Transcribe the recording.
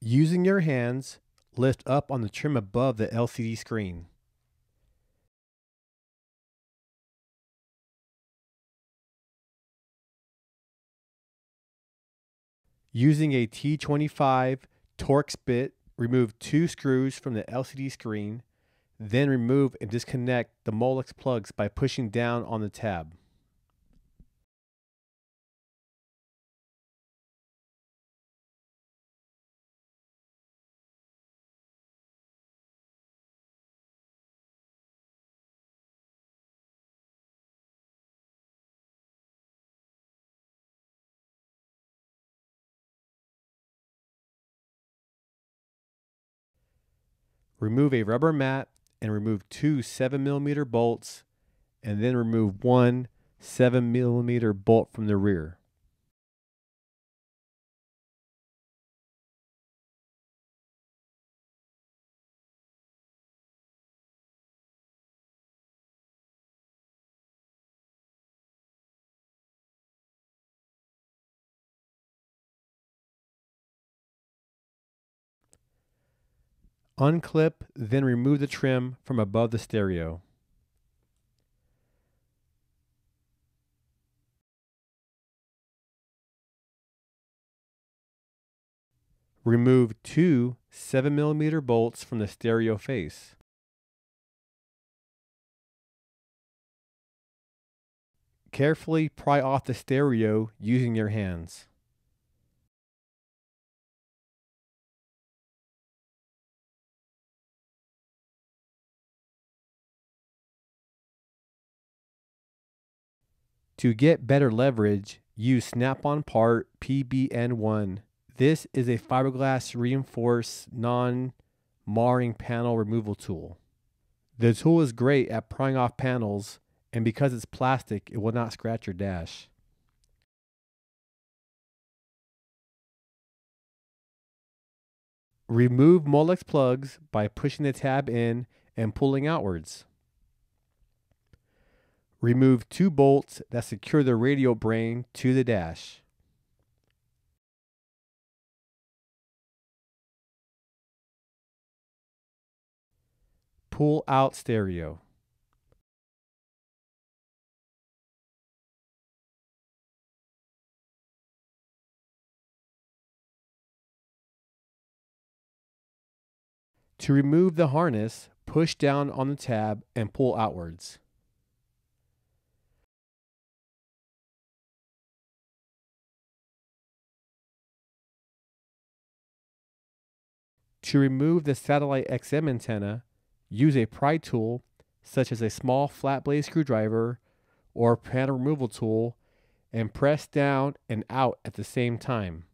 Using your hands, lift up on the trim above the LCD screen. Using a T25 Torx bit, remove 2 screws from the LCD screen, then remove and disconnect the Molex plugs by pushing down on the tab. Remove a rubber mat and remove 2 7mm bolts, and then remove 1 7mm bolt from the rear. Unclip, then remove the trim from above the stereo. Remove 2 7mm bolts from the stereo face. Carefully pry off the stereo using your hands. To get better leverage, use Snap-on part PBN1. This is a fiberglass reinforced non-marring panel removal tool. The tool is great at prying off panels, and because it's plastic, it will not scratch your dash. Remove Molex plugs by pushing the tab in and pulling outwards. Remove 2 bolts that secure the radio brain to the dash. Pull out stereo. To remove the harness, push down on the tab and pull outwards. To remove the satellite XM antenna, use a pry tool such as a small flat blade screwdriver or panel removal tool and press down and out at the same time.